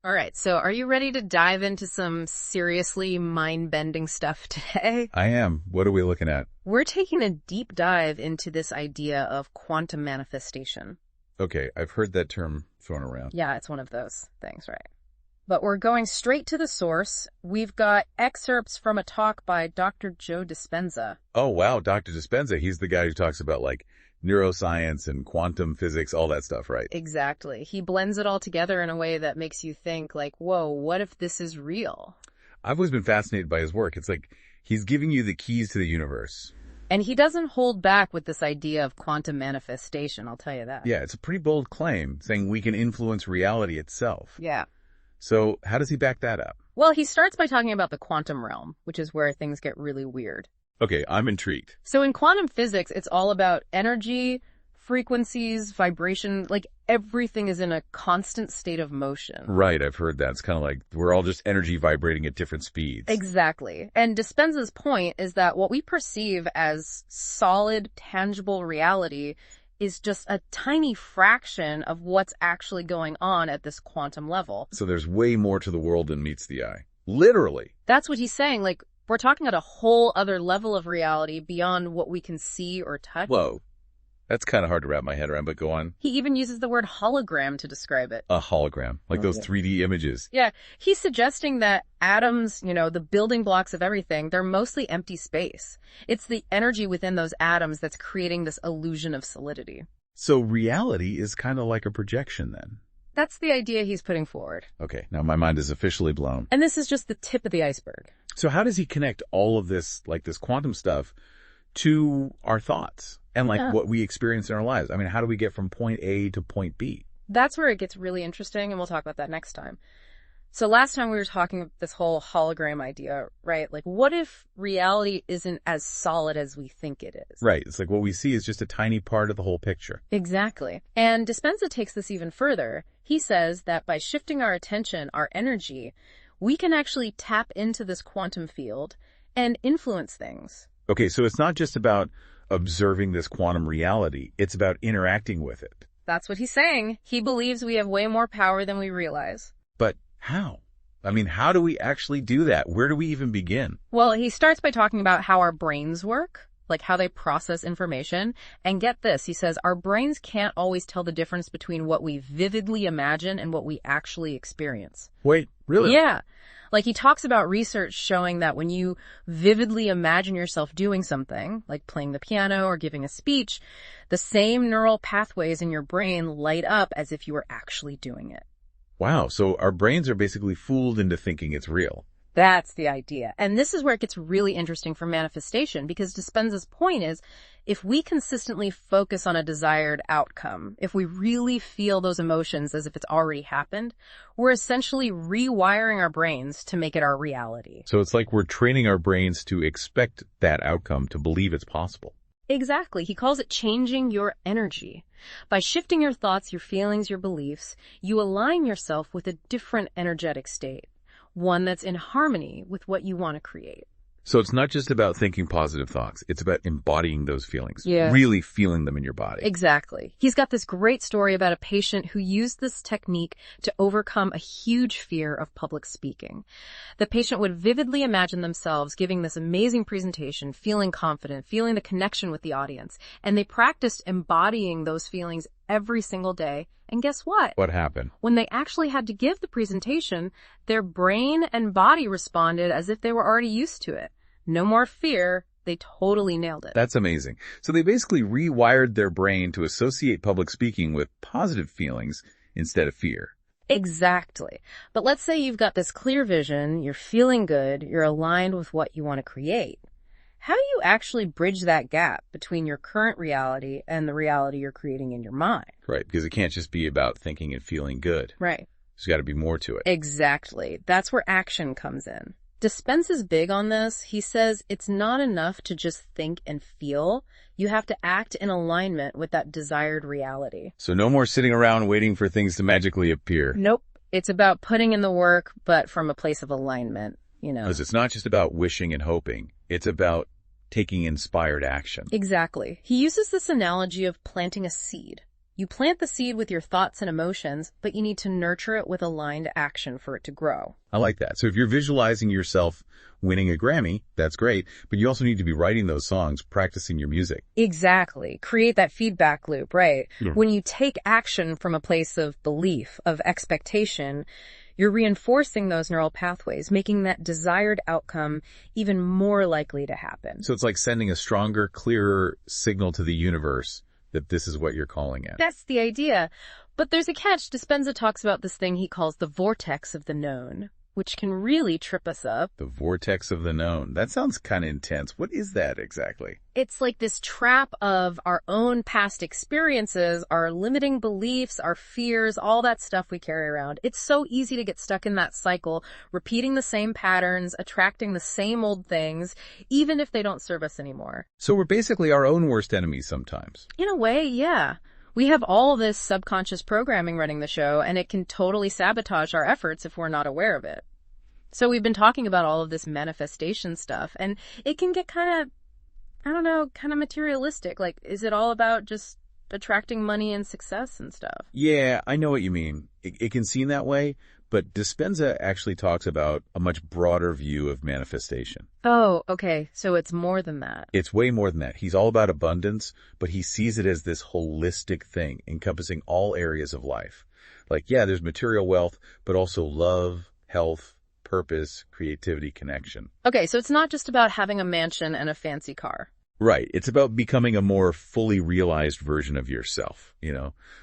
All right, so are you ready to dive into some seriously mind-bending stuff today? I am. What are we looking at? We're taking a deep dive into this idea of quantum manifestation. Okay, I've heard that term thrown around. Yeah, it's one of those things, right? But we're going straight to the source. We've got excerpts from a talk by Dr. Joe Dispenza. Oh, wow, Dr. Dispenza. He's the guy who talks about, like, neuroscience and quantum physics, all that stuff, right? Exactly. He blends it all together in a way that makes you think, like, whoa, what if this is real? I've always been fascinated by his work. It's like he's giving you the keys to the universe. And he doesn't hold back with this idea of quantum manifestation, I'll tell you that. Yeah, it's a pretty bold claim, saying we can influence reality itself. Yeah. So how does he back that up? Well, he starts by talking about the quantum realm, which is where things get really weird. Okay, I'm intrigued. So in quantum physics, it's all about energy, frequencies, vibration, like everything is in a constant state of motion. Right, I've heard that. It's kind of like we're all just energy vibrating at different speeds. Exactly. And Dispenza's point is that what we perceive as solid, tangible reality is just a tiny fraction of what's actually going on at this quantum level. So there's way more to the world than meets the eye. Literally. That's what he's saying. Like, we're talking at a whole other level of reality beyond what we can see or touch. Whoa. That's kind of hard to wrap my head around, but go on. He even uses the word hologram to describe it. A hologram, like those 3D images. Yeah, he's suggesting that atoms, the building blocks of everything, they're mostly empty space. It's the energy within those atoms that's creating this illusion of solidity. So reality is kind of like a projection then. That's the idea he's putting forward. Okay, now my mind is officially blown. And this is just the tip of the iceberg. So how does he connect all of this, like this quantum stuff, to our thoughts and what we experience in our lives? I mean, how do we get from point A to point B? That's where it gets really interesting, and we'll talk about that next time. So last time we were talking about this whole hologram idea, right? Like, what if reality isn't as solid as we think it is? Right. It's like what we see is just a tiny part of the whole picture. Exactly. And Dispenza takes this even further. He says that by shifting our attention, our energy, we can actually tap into this quantum field and influence things. Okay, so it's not just about observing this quantum reality. It's about interacting with it. That's what he's saying. He believes we have way more power than we realize. But how? I mean, how do we actually do that? Where do we even begin? Well, he starts by talking about how our brains work, like how they process information. And get this, he says, our brains can't always tell the difference between what we vividly imagine and what we actually experience. Wait, really? Yeah. Like he talks about research showing that when you vividly imagine yourself doing something, like playing the piano or giving a speech, the same neural pathways in your brain light up as if you were actually doing it. Wow, so our brains are basically fooled into thinking it's real. That's the idea. And this is where it gets really interesting for manifestation, because Dispenza's point is, if we consistently focus on a desired outcome, if we really feel those emotions as if it's already happened, we're essentially rewiring our brains to make it our reality. So it's like we're training our brains to expect that outcome, to believe it's possible. Exactly. He calls it changing your energy. By shifting your thoughts, your feelings, your beliefs, you align yourself with a different energetic state, one that's in harmony with what you want to create. So it's not just about thinking positive thoughts. It's about embodying those feelings. Yeah. Really feeling them in your body. Exactly. He's got this great story about a patient who used this technique to overcome a huge fear of public speaking. The patient would vividly imagine themselves giving this amazing presentation, feeling confident, feeling the connection with the audience. And they practiced embodying those feelings every single day. And guess what? What happened? When they actually had to give the presentation, their brain and body responded as if they were already used to it. No more fear. They totally nailed it. That's amazing. So they basically rewired their brain to associate public speaking with positive feelings instead of fear. Exactly. But let's say you've got this clear vision, you're feeling good, you're aligned with what you want to create. How do you actually bridge that gap between your current reality and the reality you're creating in your mind? Right, because it can't just be about thinking and feeling good. Right. There's got to be more to it. Exactly. That's where action comes in. Dispenza's big on this. He says it's not enough to just think and feel. You have to act in alignment with that desired reality. So no more sitting around waiting for things to magically appear. Nope. It's about putting in the work, but from a place of alignment, Because it's not just about wishing and hoping. It's about taking inspired action. Exactly. He uses this analogy of planting a seed. You plant the seed with your thoughts and emotions, but you need to nurture it with aligned action for it to grow. I like that. So if you're visualizing yourself winning a Grammy, that's great, but you also need to be writing those songs, practicing your music. Exactly. Create that feedback loop, right? Yeah. When you take action from a place of belief, of expectation, you're reinforcing those neural pathways, making that desired outcome even more likely to happen. So it's like sending a stronger, clearer signal to the universe that this is what you're calling it. That's the idea. But there's a catch. Dispenza talks about this thing he calls the vortex of the known, which can really trip us up. The vortex of the known. That sounds kind of intense. What is that exactly? It's like this trap of our own past experiences, our limiting beliefs, our fears, all that stuff we carry around. It's so easy to get stuck in that cycle, repeating the same patterns, attracting the same old things, even if they don't serve us anymore. So we're basically our own worst enemies sometimes. In a way, yeah. We have all this subconscious programming running the show, and it can totally sabotage our efforts if we're not aware of it. So we've been talking about all of this manifestation stuff, and it can get kind of, I don't know, kind of materialistic. Like, is it all about just attracting money and success and stuff? Yeah, I know what you mean. It can seem that way, but Dispenza actually talks about a much broader view of manifestation. Oh, okay. So it's more than that. It's way more than that. He's all about abundance, but he sees it as this holistic thing encompassing all areas of life. Like, yeah, there's material wealth, but also love, health, purpose, creativity, connection. Okay, so it's not just about having a mansion and a fancy car. Right. It's about becoming a more fully realized version of yourself,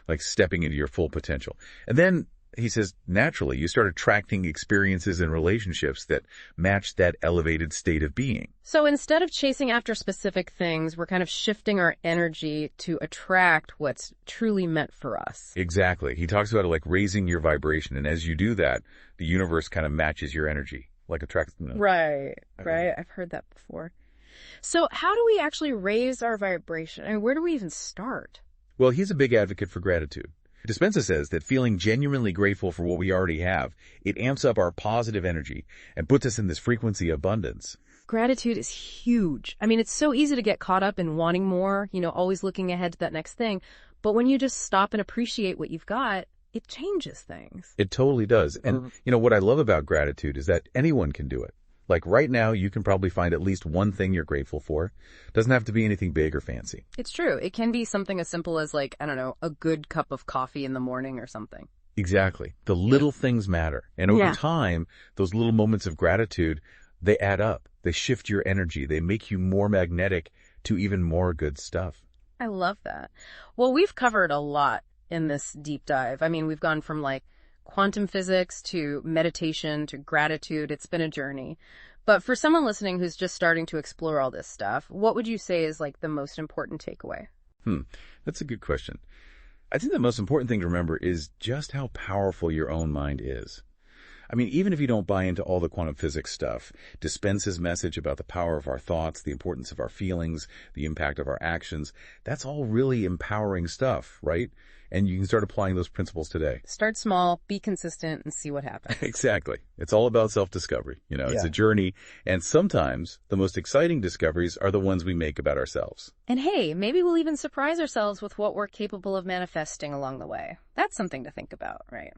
like stepping into your full potential. And then he says, naturally, you start attracting experiences and relationships that match that elevated state of being. So instead of chasing after specific things, we're kind of shifting our energy to attract what's truly meant for us. Exactly. He talks about it like raising your vibration. And as you do that, the universe kind of matches your energy, like attracts. Right. I've heard that before. So how do we actually raise our vibration? I mean, where do we even start? Well, he's a big advocate for gratitude. Dispenza says that feeling genuinely grateful for what we already have, it amps up our positive energy and puts us in this frequency of abundance. Gratitude is huge. I mean, it's so easy to get caught up in wanting more, always looking ahead to that next thing. But when you just stop and appreciate what you've got, it changes things. It totally does. And, what I love about gratitude is that anyone can do it. Like right now, you can probably find at least one thing you're grateful for. Doesn't have to be anything big or fancy. It's true. It can be something as simple as like, I don't know, a good cup of coffee in the morning or something. Exactly. The little things matter. And over time, those little moments of gratitude, they add up. They shift your energy. They make you more magnetic to even more good stuff. I love that. Well, we've covered a lot in this deep dive. I mean, we've gone from like quantum physics to meditation to gratitude. It's been a journey. But for someone listening who's just starting to explore all this stuff, what would you say is like the most important takeaway? That's a good question. I think the most important thing to remember is just how powerful your own mind is. I mean, even if you don't buy into all the quantum physics stuff, Dispenza's message about the power of our thoughts, the importance of our feelings, the impact of our actions, that's all really empowering stuff, right? And you can start applying those principles today. Start small, be consistent, and see what happens. Exactly. It's all about self-discovery. It's a journey. And sometimes the most exciting discoveries are the ones we make about ourselves. And hey, maybe we'll even surprise ourselves with what we're capable of manifesting along the way. That's something to think about, right?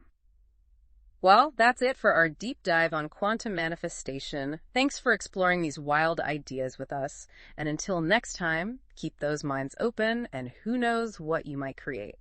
Well, that's it for our deep dive on quantum manifestation. Thanks for exploring these wild ideas with us. And until next time, keep those minds open and who knows what you might create.